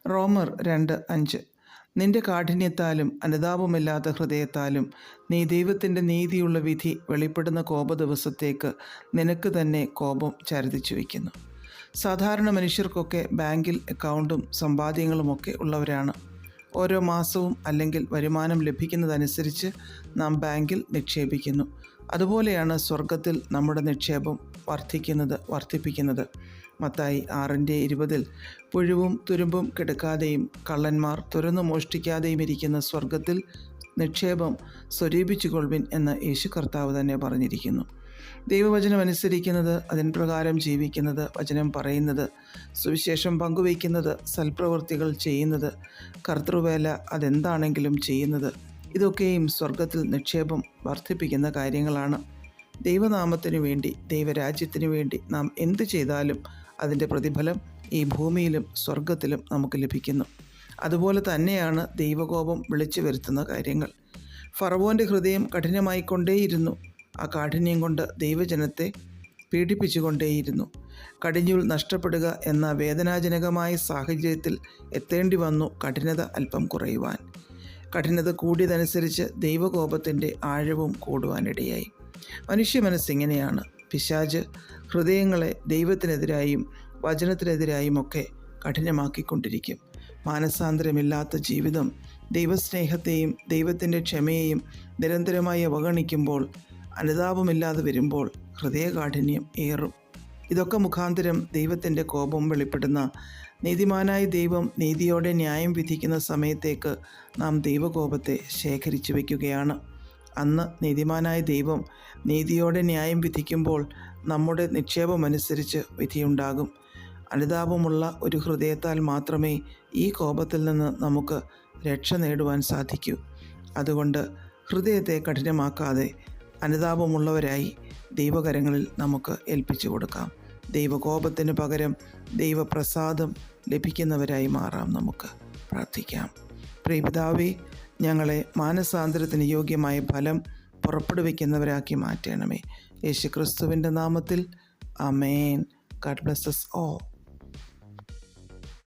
റോമർ 2:5. നിന്റെ കാഠിന്യത്താലും അനുതാപമില്ലാത്ത ഹൃദയത്താലും നീ ദൈവത്തിൻ്റെ നീതിയുള്ള വിധി വെളിപ്പെടുന്ന കോപദിവസത്തേക്ക് നിനക്ക് തന്നെ കോപം ചരുതിച്ചു വയ്ക്കുന്നു. സാധാരണ മനുഷ്യർക്കൊക്കെ ബാങ്കിൽ അക്കൗണ്ടും സമ്പാദ്യങ്ങളുമൊക്കെ ഉള്ളവരാണ്. ഓരോ മാസവും അല്ലെങ്കിൽ വരുമാനം ലഭിക്കുന്നതനുസരിച്ച് നാം ബാങ്കിൽ നിക്ഷേപിക്കുന്നു. അതുപോലെയാണ് സ്വർഗത്തിൽ നമ്മുടെ നിക്ഷേപം വർദ്ധിപ്പിക്കുന്നത്. മത്തായി 6:20 പുഴുവും തുരുമ്പും കെടുക്കാതെയും കള്ളന്മാർ തുറന്നു മോഷ്ടിക്കാതെയും ഇരിക്കുന്ന സ്വർഗത്തിൽ നിക്ഷേപം സ്വരൂപിച്ചുകൊള്ളുവിൻ എന്ന് യേശു കർത്താവ് തന്നെ പറഞ്ഞിരിക്കുന്നു. ദൈവവചനം അനുസരിക്കുന്നത്, അതിൻ പ്രകാരം ജീവിക്കുന്നത്, വചനം പറയുന്നത്, സുവിശേഷം പങ്കുവയ്ക്കുന്നത്, സൽപ്രവൃത്തികൾ ചെയ്യുന്നത്, കർത്തൃവേല അതെന്താണെങ്കിലും ചെയ്യുന്നത്, ഇതൊക്കെയും സ്വർഗത്തിൽ നിക്ഷേപം വർദ്ധിപ്പിക്കുന്ന കാര്യങ്ങളാണ്. ദൈവനാമത്തിനു വേണ്ടി, ദൈവരാജ്യത്തിനു വേണ്ടി നാം എന്തു ചെയ്താലും അതിൻ്റെ പ്രതിഫലം ഈ ഭൂമിയിലും സ്വർഗത്തിലും നമുക്ക് ലഭിക്കുന്നു. അതുപോലെ തന്നെയാണ് ദൈവകോപം വിളിച്ചു വരുത്തുന്ന കാര്യങ്ങൾ. ഫറവോൻ്റെ ഹൃദയം കഠിനമായിക്കൊണ്ടേയിരുന്നു. ആ കാഠിന്യം കൊണ്ട് ദൈവജനത്തെ പീഡിപ്പിച്ചുകൊണ്ടേയിരുന്നു. കടിഞ്ഞൂൽ നഷ്ടപ്പെടുക എന്ന വേദനാജനകമായ സാഹചര്യത്തിൽ എത്തേണ്ടി വന്നു കഠിനത അല്പം കുറയുവാൻ. കഠിനത കൂടിയതനുസരിച്ച് ദൈവകോപത്തിൻ്റെ ആഴവും കൂടുവാനിടയായി. മനുഷ്യ മനസ്സിങ്ങനെയാണ്. പിശാച് ഹൃദയങ്ങളെ ദൈവത്തിനെതിരായും വചനത്തിനെതിരായുമൊക്കെ കഠിനമാക്കിക്കൊണ്ടിരിക്കും. മാനസാന്തരമില്ലാത്ത ജീവിതം ദൈവസ്നേഹത്തെയും ദൈവത്തിൻ്റെ ക്ഷമയെയും നിരന്തരമായി അവഗണിക്കുമ്പോൾ, അനുതാപമില്ലാതെ വരുമ്പോൾ ഹൃദയകാഠിന്യം ഏറും. ഇതൊക്കെ മുഖാന്തരം ദൈവത്തിൻ്റെ കോപം വെളിപ്പെടുന്ന നീതിമാനായ ദൈവം നീതിയോടെ ന്യായം വിധിക്കുന്ന സമയത്തേക്ക് നാം ദൈവകോപത്തെ ശേഖരിച്ചു വയ്ക്കുകയാണ്. അന്ന് നീതിമാനായ ദൈവം നീതിയോടെ ന്യായം വിധിക്കുമ്പോൾ നമ്മുടെ നിക്ഷേപമനുസരിച്ച് വിധിയുണ്ടാകും. അനുതാപമുള്ള ഒരു ഹൃദയത്താൽ മാത്രമേ ഈ കോപത്തിൽ നിന്ന് നമുക്ക് രക്ഷ നേടുവാൻ സാധിക്കൂ. അതുകൊണ്ട് ഹൃദയത്തെ കഠിനമാക്കാതെ അനുതാപമുള്ളവരായി ദൈവകരങ്ങളിൽ നമുക്ക് ഏൽപ്പിച്ചു കൊടുക്കാം. ദൈവകോപത്തിന് പകരം ദൈവപ്രസാദം ലഭിക്കുന്നവരായി മാറാം. നമുക്ക് പ്രാർത്ഥിക്കാം. പ്രിയപിതാവേ, ഞങ്ങളെ മാനസാന്തരത്തിന് യോഗ്യമായ ഫലം പുറപ്പെടുവിക്കുന്നവരാക്കി മാറ്റണമേ. യേശുക്രിസ്തുവിൻ്റെ നാമത്തിൽ ആമേൻ. God bless us all.